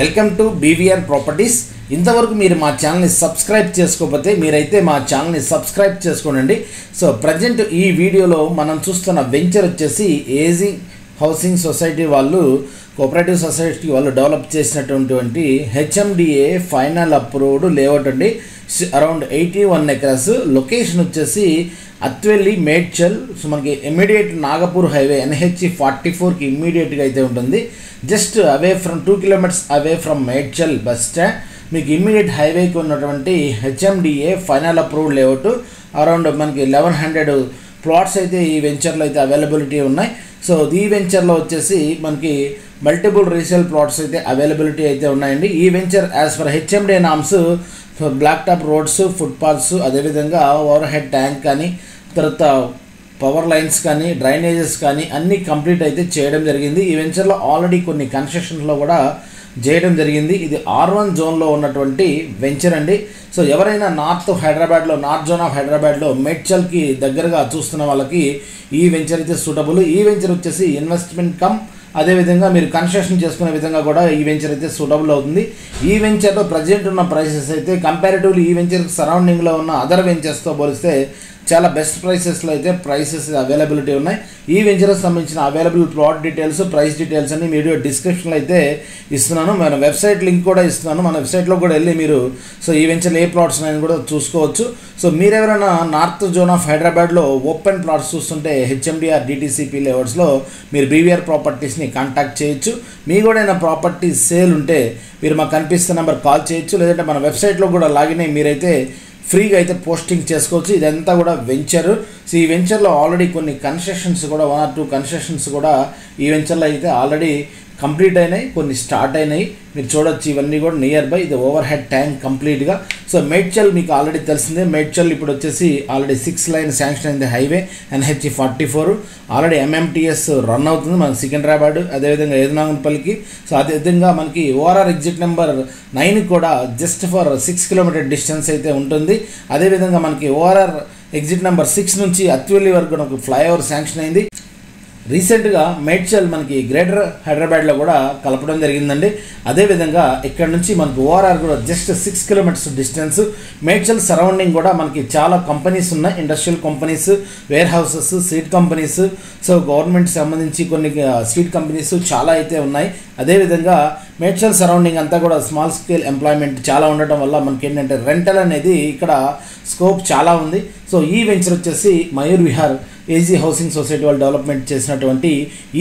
Welcome to BVR properties. ఇంతవరకు మీరు మా ఛానల్ని సబ్స్క్రైబ్ చేసుకోకపోతే మీరైతే మా ఛానల్ని సబ్స్క్రైబ్ చేసుకోండి. సో ప్రజెంట్ ఈ వీడియోలో మనం చూస్తున్న వెంచర్ వచ్చేసి ఏజీ హౌసింగ్ సొసైటీ వాళ్ళు, కోఆపరేటివ్ సొసైటీ వాళ్ళు డెవలప్ చేసినటువంటి హెచ్ఎండిఏ ఫైనల్ అప్రూవ్డ్ లేఅవుట్ అండి. Around 81 acres. లొకేషన్ వచ్చేసి అత్వెల్లి, మేడ్చల్. సో మనకి ఇమ్మీడియట్ నాగపూర్ హైవే NH 44కి ఇమ్మీడియట్గా అయితే ఉంటుంది. Just away from 2 kilometers away from Medchal bus stand. మీకు ఇమ్మీడియట్ హైవేకి ఉన్నటువంటి HMDA final approved layout. Around మనకి 1100 ప్లాట్స్ అయితే ఈ వెంచర్లో అయితే అవైలబిలిటీ ఉన్నాయి. సో ఈ వెంచర్లో వచ్చేసి మనకి మల్టిపుల్ రీసేల్ ప్లాట్స్ అయితే అవైలబిలిటీ అయితే ఉన్నాయండి. ఈ venture as per HMDA norms black top roads, footpaths, అదేవిధంగా ఓవర్ హెడ్ ట్యాంక్ కానీ, తర్వాత పవర్ లైన్స్ కానీ, డ్రైనేజెస్ కానీ అన్నీ కంప్లీట్ అయితే చేయడం జరిగింది. ఈ వెంచర్లో ఆల్రెడీ కొన్ని కన్స్ట్రక్షన్స్లో కూడా చేయడం జరిగింది. ఇది R1 జోన్లో ఉన్నటువంటి వెంచర్ అండి. సో ఎవరైనా నార్త్ జోన్ ఆఫ్ హైదరాబాద్లో మేడ్చల్కి దగ్గరగా చూస్తున్న వాళ్ళకి ఈ వెంచర్ అయితే సూటబుల్. ఈ వెంచర్ వచ్చేసి ఇన్వెస్ట్మెంట్ కమ్ అదేవిధంగా మీరు కన్స్ట్రక్షన్ చేసుకునే విధంగా కూడా ఈ వెంచర్ అయితే సూటబుల్ అవుతుంది. ఈ వెంచర్లో ప్రజెంట్ ఉన్న ప్రైసెస్ అయితే కంపారిటివ్లీ ఈ వెంచర్ సరౌండింగ్లో ఉన్న అదర్ వెంచర్స్తో పోలిస్తే చాలా బెస్ట్ ప్రైసెస్లో అయితే ప్రైసెస్ అవైలబిలిటీ ఉన్నాయి. ఈ వెంచర్కి సంబంధించిన available plot details, price details అన్ని వీడియో డిస్క్రిప్షన్లో అయితే ఇస్తున్నాను. మన వెబ్సైట్ లింక్ కూడా ఇస్తున్నాను. మన వెబ్సైట్లో కూడా వెళ్ళి మీరు సో ఈ వెంచర్లో ఏ ప్లాట్స్ ఉన్నాయని కూడా చూసుకోవచ్చు. సో మీరెవరైనా నార్త్ జోన్ ఆఫ్ హైదరాబాద్లో ఓపెన్ ప్లాట్స్ చూస్తుంటే హెచ్ఎండిఆర్ డిటిసిపి లేఅవుట్స్లో మీరు బీవీఆర్ ప్రాపర్టీస్ని కాంటాక్ట్ చేయొచ్చు. మీ కూడా ఏదైనా ప్రాపర్టీస్ సేల్ ఉంటే మీరు మాకు కనిపిస్తున్న నెంబర్ కాల్ చేయొచ్చు. లేదంటే మన వెబ్సైట్లో కూడా లాగిన్ అయ్యి మీరైతే ఫ్రీగా అయితే పోస్టింగ్ చేసుకోవచ్చు. ఇదంతా కూడా వెంచర్. సో ఈ వెంచర్లో ఆల్రెడీ కొన్ని కన్స్ట్రక్షన్స్ కూడా 1 or 2 కన్స్ట్రక్షన్స్ కూడా ఈ వెంచర్లో అయితే ఆల్రెడీ కంప్లీట్ అయినాయి, కొన్ని స్టార్ట్ అయినాయి. మీరు చూడొచ్చు ఇవన్నీ కూడా నియర్ బై. ఇది ఓవర్ హెడ్ ట్యాంక్ కంప్లీట్గా. సో మేడ్చల్ మీకు ఆల్రెడీ తెలిసిందే. మేడ్చల్ ఇప్పుడు వచ్చేసి ఆల్రెడీ 6 lane శాంక్షన్ అయింది highway NH 44. Already MMTS run అవుతుంది మనకి సికింద్రాబాద్, అదేవిధంగా ఏదునాగునపల్లికి. సో అదేవిధంగా మనకి ORR ఎగ్జిట్ నెంబర్ 9 కూడా జస్ట్ ఫర్ 6 kilometer డిస్టెన్స్ అయితే ఉంటుంది. అదేవిధంగా మనకి ORR ఎగ్జిట్ నెంబర్ 6 నుంచి అత్వెల్లి వరకు మనకు ఫ్లైఓవర్ శాంక్షన్ అయింది. రీసెంట్గా మేడ్చల్ మనకి గ్రేటర్ హైదరాబాద్లో కూడా కలపడం జరిగిందండి. అదేవిధంగా ఇక్కడ నుంచి మనకు ORR కూడా just 6 kilometers distance. Medchal surrounding కూడా మనకి చాలా కంపెనీస్ ఉన్నాయి. Industrial companies, warehouses, seed companies, so government సంబంధించి కొన్ని సీడ్ కంపెనీస్ చాలా అయితే ఉన్నాయి. అదేవిధంగా మేడ్చల్ సరౌండింగ్ అంతా కూడా స్మాల్ స్కేల్ ఎంప్లాయ్మెంట్ చాలా ఉండటం వల్ల మనకి ఏంటంటే రెంటల్ అనేది ఇక్కడ స్కోప్ చాలా ఉంది. సో ఈ వెంచర్ వచ్చేసి Mayur Vihar AG housing society వాళ్ళు డెవలప్మెంట్ చేసినటువంటి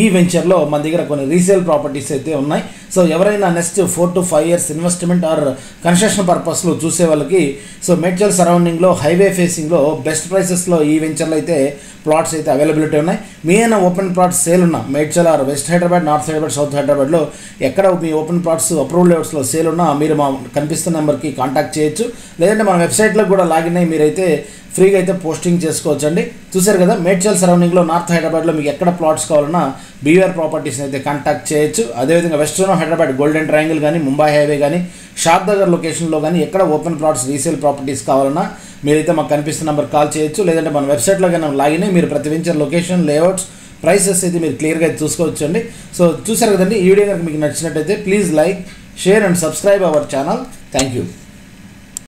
ఈ వెంచర్లో మన దగ్గర కొన్ని రీసేల్ ప్రాపర్టీస్ అయితే ఉన్నాయి. సో ఎవరైనా next 4 to 5 years investment or construction పర్పస్లో చూసే వాళ్ళకి సో మేడ్చల్ సరౌండింగ్లో హైవే ఫేసింగ్లో బెస్ట్ ప్రైసెస్లో ఈ వెంచర్లో అయితే ప్లాట్స్ అయితే అవైలబిలిటీ ఉన్నాయి. మీ అయినా ఓపెన్ ప్లాట్స్ సేల్ ఉన్నా Medchal or west Hyderabad, north Hyderabad, south హైదరాబాద్లో ఎక్కడ మీ ఓపెన్ ప్లాట్స్ అప్రూవల్ లేఅవుట్స్లో సేల్ ఉన్నా మీరు మా కనిపిస్తున్న నెంబర్కి కాంటాక్ట్ చేయొచ్చు. లేదంటే మన వెబ్సైట్లో కూడా లాగిన్ అయ్యి మీరైతే ఫ్రీగా అయితే పోస్టింగ్ చేసుకోవచ్చు అండి. చూసారు కదా, మేడ్చల్ సరౌండింగ్లో నార్త్ హైదరాబాద్లో మీకు ఎక్కడ ప్లాట్స్ కావాలన్నా బీవీఆర్ ప్రాపర్టీస్ని అయితే కాంటాక్ట్ చేయొచ్చు. అదేవిధంగా west zone of Hyderabad golden triangle కానీ, ముంబై హైవే కానీ, షాద్ నగర్ లొకేషన్లో కానీ ఎక్కడ ఓపెన్ ప్లాట్స్ రీసేల్ ప్రాపర్టీస్ కావాలన్నా మీరైతే మాకు కనిపిస్తున్న నెంబర్ కాల్ చేయొచ్చు. లేదంటే మన వెబ్సైట్లో కానీ లాగిన్ అయ్యి మీరు ప్రతి వెంచర్ లొకేషన్, లేఅవుట్స్, ప్రైసెస్ అయితే మీరు క్లియర్గా అయితే చూసుకోవచ్చు అండి. సో చూసారు కదండి, ఈ వీడియో కనుక మీకు నచ్చినట్టయితే please like, share and subscribe our channel. Thank you.